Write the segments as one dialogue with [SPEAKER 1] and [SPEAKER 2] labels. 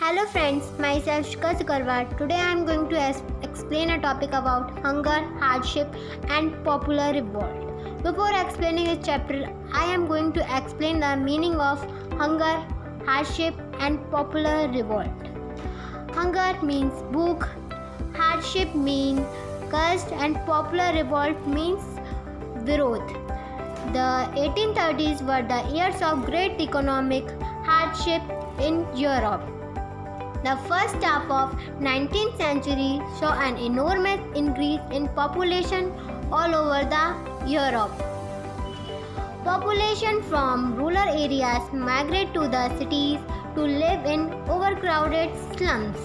[SPEAKER 1] Hello friends, myself Shikha Sikarwar. Today I am going to explain a topic about hunger, hardship and popular revolt. Before explaining this chapter, I am going to explain the meaning of hunger, hardship and popular revolt. Hunger means bhook, hardship means कष्ट and popular revolt means विरोध. The 1830s were the years of great economic hardship in Europe. The first half of 19th century saw an enormous increase in population all over the Europe. Population from rural areas migrate to the cities to live in overcrowded slums.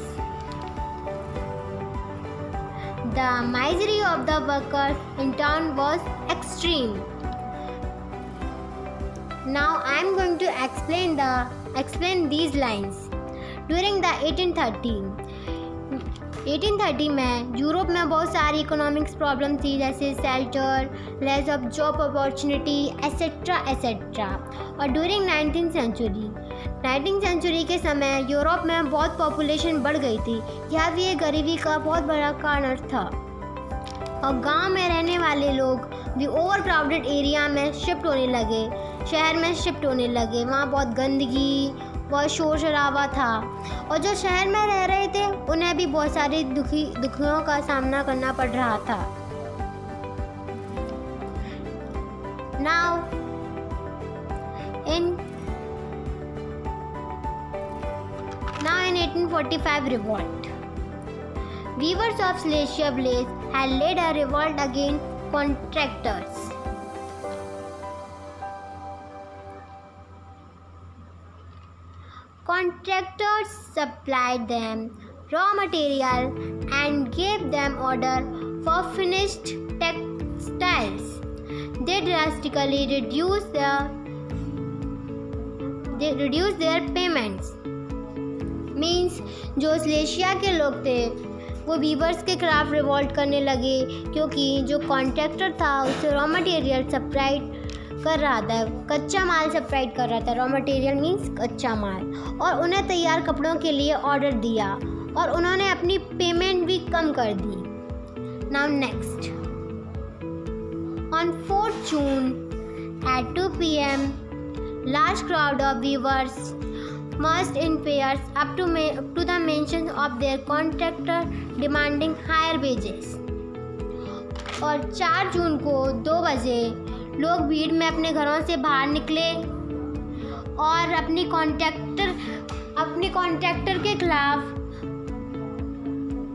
[SPEAKER 1] The misery of the workers in town was extreme. Now I am going to explain these lines. During the 1830 में Europe में बहुत सारी economics problem थी, जैसे shelter, less of job opportunity etcetera etcetera. और during 19th century के समय Europe में बहुत पॉपुलेशन बढ़ गई थी. यह भी एक गरीबी का बहुत बड़ा कारण था. और गांव में रहने वाले लोग भी ओवर क्राउडेड एरिया में शिफ्ट होने लगे, शहर में शिफ्ट होने लगे. वहाँ बहुत गंदगी, बहुत शोर शराबा था. और जो शहर में रह रहे थे उन्हें भी बहुत सारी दुखियों का सामना करना पड़ रहा था. Now in 1845 revolt. Weavers of Silesia Blaze had led a revolt against contractors. Contractors supplied them raw material and gave them order for finished textiles. They drastically reduced their payments. Means जो Silesia के लोग थे वो viewers के खिलाफ revolt करने लगे, क्योंकि जो कॉन्ट्रैक्टर था उसे रॉ मटेरियल सप्लाइड कर रहा था, कच्चा माल सप्लाइड कर रहा था. रॉ मटेरियल मीन्स कच्चा माल. और उन्हें तैयार कपड़ों के लिए ऑर्डर दिया और उन्होंने अपनी पेमेंट भी कम कर दी. Now next. On 4th June at 2 p.m. large crowd of weavers marched in pairs up to the mansions of their contractor demanding higher wages. और 4 जून को 2 बजे लोग भीड़ में अपने घरों से बाहर निकले और अपनी कॉन्ट्रैक्टर के खिलाफ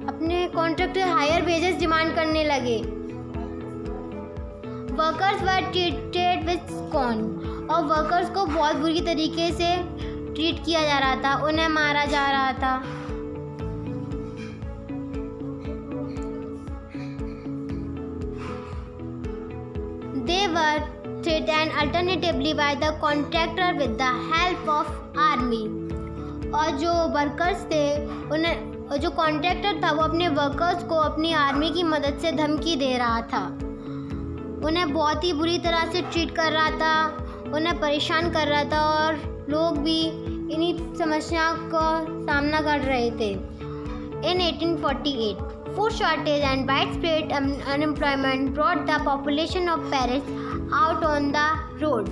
[SPEAKER 1] अपने कॉन्ट्रैक्टर हायर वेजेस डिमांड करने लगे. Workers were treated with scorn. और वर्कर्स को बहुत बुरी तरीके से ट्रीट किया जा रहा था, उन्हें मारा जा रहा था. They were threatened alternatively by the contractor with the help of army. और जो वर्कर्स थे और जो कॉन्ट्रैक्टर था वो अपने वर्कर्स को अपनी आर्मी की मदद से धमकी दे रहा था. उन्हें बहुत ही बुरी तरह से ट्रीट कर रहा था, उन्हें परेशान कर रहा था और लोग भी इन्हीं समस्याओं का सामना कर रहे थे. In 1848, food shortage and widespread unemployment brought the population of Paris out on the road.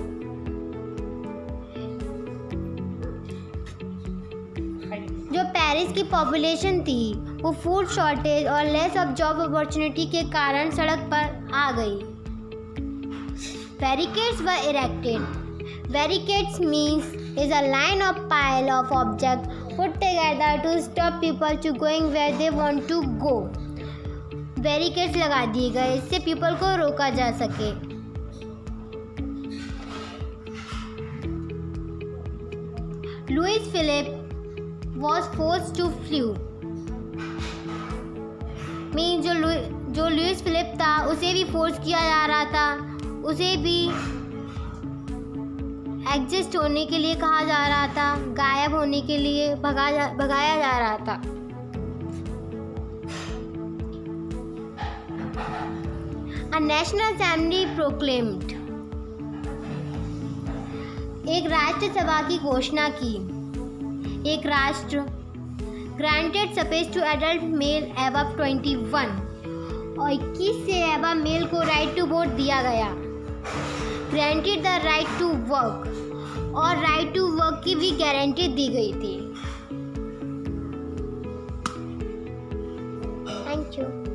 [SPEAKER 1] जो पेरिस की पॉपुलेशन थी वो फूड शॉर्टेज और लेस ऑफ जॉब अपॉर्चुनिटी के कारण सड़क पर आ गई. Barricades were erected. Barricades means is a line of pile of objects put together to stop people to going where they want to go. Barricades लगा दिए गए, इससे people को रोका जा सके. Louis Philippe was forced to flee. Mean जो Louis Philip था उसे भी फोर्स किया जा रहा था, उसे भी एग्जिस्ट होने के लिए कहा जा रहा था, गायब होने के लिए भगाया जा रहा था. A national assembly proclaimed. एक राष्ट्र सभा की घोषणा की. एक राष्ट्र granted space to adult male above 21 और 21 से एबव मेल को राइट टू वोट दिया गया। Granted the right to work और राइट टू वर्क की भी गारंटी दी गई थी। Thank you.